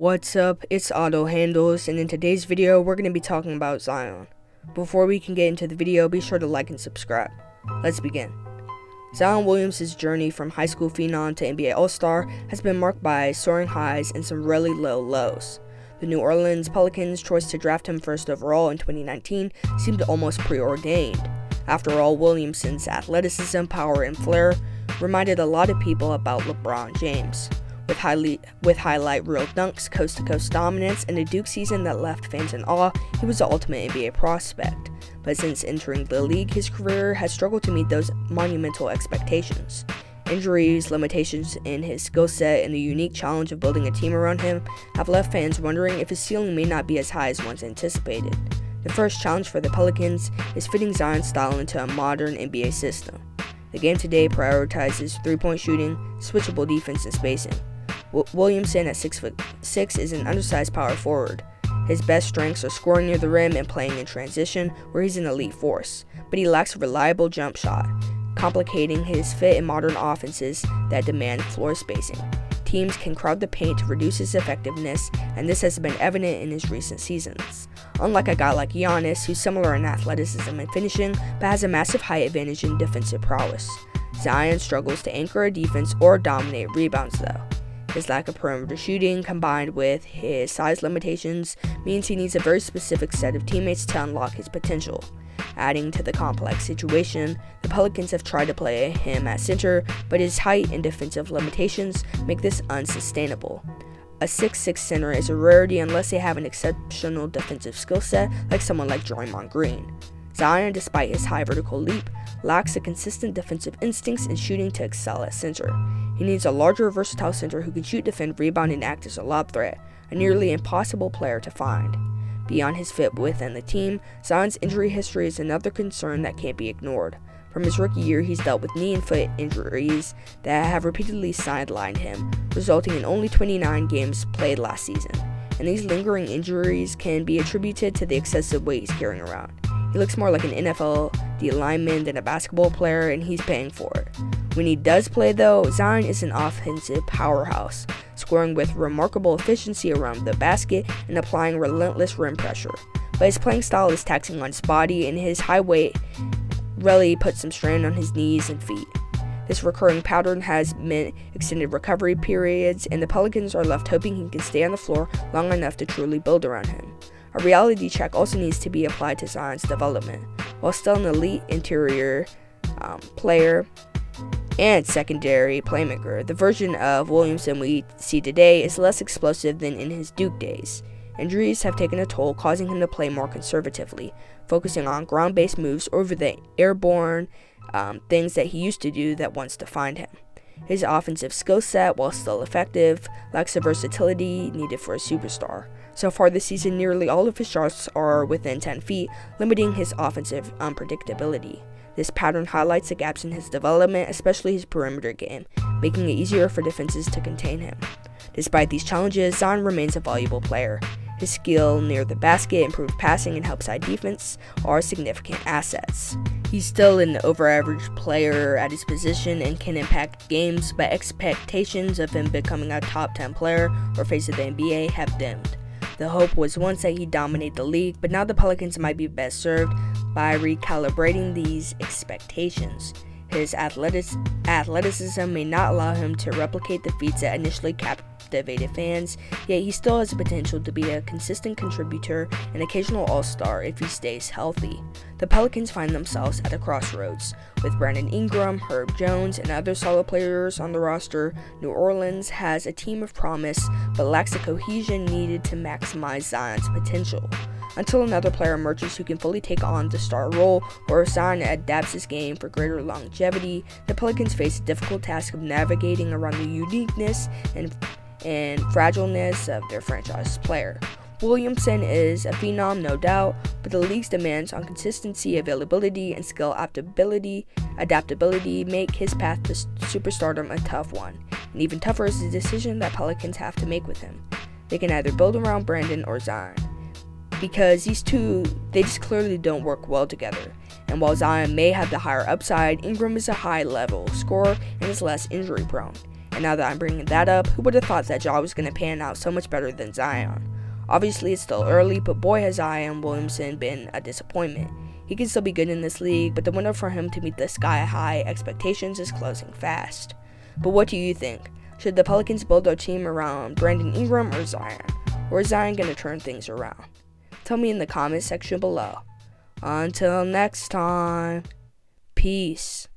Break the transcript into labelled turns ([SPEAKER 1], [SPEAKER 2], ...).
[SPEAKER 1] What's up, it's Auto Handles, and in today's video, we're going to be talking about Zion. Before we can get into the video, be sure to like and subscribe. Let's begin. Zion Williamson's journey from high school phenom to NBA All-Star has been marked by soaring highs and some really low lows. The New Orleans Pelicans' choice to draft him first overall in 2019 seemed almost preordained. After all, Williamson's athleticism, power, and flair reminded a lot of people about LeBron James. With highlight reel dunks, coast-to-coast dominance, and a Duke season that left fans in awe, he was the ultimate NBA prospect. But since entering the league, his career has struggled to meet those monumental expectations. Injuries, limitations in his skill set, and the unique challenge of building a team around him have left fans wondering if his ceiling may not be as high as once anticipated. The first challenge for the Pelicans is fitting Zion's style into a modern NBA system. The game today prioritizes three-point shooting, switchable defense, and spacing. Williamson at 6'6" is an undersized power forward. His best strengths are scoring near the rim and playing in transition, where he's an elite force, but he lacks a reliable jump shot, complicating his fit in modern offenses that demand floor spacing. Teams can crowd the paint to reduce his effectiveness, and this has been evident in his recent seasons. Unlike a guy like Giannis, who's similar in athleticism and finishing, but has a massive height advantage in defensive prowess, Zion struggles to anchor a defense or dominate rebounds though. His lack of perimeter shooting, combined with his size limitations, means he needs a very specific set of teammates to unlock his potential. Adding to the complex situation, the Pelicans have tried to play him at center, but his height and defensive limitations make this unsustainable. A 6'6" center is a rarity unless they have an exceptional defensive skill set like someone like Draymond Green. Zion, despite his high vertical leap, lacks the consistent defensive instincts and shooting to excel at center. He needs a larger, versatile center who can shoot, defend, rebound, and act as a lob threat, a nearly impossible player to find. Beyond his fit within the team, Zion's injury history is another concern that can't be ignored. From his rookie year, he's dealt with knee and foot injuries that have repeatedly sidelined him, resulting in only 29 games played last season. And these lingering injuries can be attributed to the excessive weight he's carrying around. He looks more like an NFL D lineman than a basketball player, and he's paying for it. When he does play though, Zion is an offensive powerhouse, scoring with remarkable efficiency around the basket and applying relentless rim pressure. But his playing style is taxing on his body, and his high weight really puts some strain on his knees and feet. This recurring pattern has meant extended recovery periods, and the Pelicans are left hoping he can stay on the floor long enough to truly build around him. A reality check also needs to be applied to Zion's development. While still an elite interior player and secondary playmaker, the version of Williamson we see today is less explosive than in his Duke days. Injuries have taken a toll, causing him to play more conservatively, focusing on ground-based moves over the airborne things that he used to do that once defined him. His offensive skill set, while still effective, lacks the versatility needed for a superstar. So far this season, nearly all of his shots are within 10 feet, limiting his offensive unpredictability. This pattern highlights the gaps in his development, especially his perimeter game, making it easier for defenses to contain him. Despite these challenges, Zion remains a valuable player. His skill near the basket, improved passing, and help-side defense are significant assets. He's still an over-average player at his position and can impact games, but expectations of him becoming a top 10 player or face of the NBA have dimmed. The hope was once that he'd dominate the league, but now the Pelicans might be best served by recalibrating these expectations. His athleticism may not allow him to replicate the feats that initially captivated fans, yet he still has the potential to be a consistent contributor and occasional all-star if he stays healthy. The Pelicans find themselves at a crossroads. With Brandon Ingram, Herb Jones, and other solid players on the roster, New Orleans has a team of promise but lacks the cohesion needed to maximize Zion's potential. Until another player emerges who can fully take on the star role, or Zion adapts his game for greater longevity, the Pelicans face a difficult task of navigating around the uniqueness and fragileness of their franchise player. Williamson is a phenom, no doubt, but the league's demands on consistency, availability, and skill adaptability make his path to superstardom a tough one. And even tougher is the decision that Pelicans have to make with him. They can either build around Brandon or Zion, because these two, they just clearly don't work well together. And while Zion may have the higher upside, Ingram is a high-level scorer and is less injury-prone. And now that I'm bringing that up, who would have thought that Ja was going to pan out so much better than Zion? Obviously, it's still early, but boy has Zion Williamson been a disappointment. He can still be good in this league, but the window for him to meet the sky-high expectations is closing fast. But what do you think? Should the Pelicans build their team around Brandon Ingram or Zion? Or is Zion going to turn things around? Tell me in the comments section below. Until next time, peace.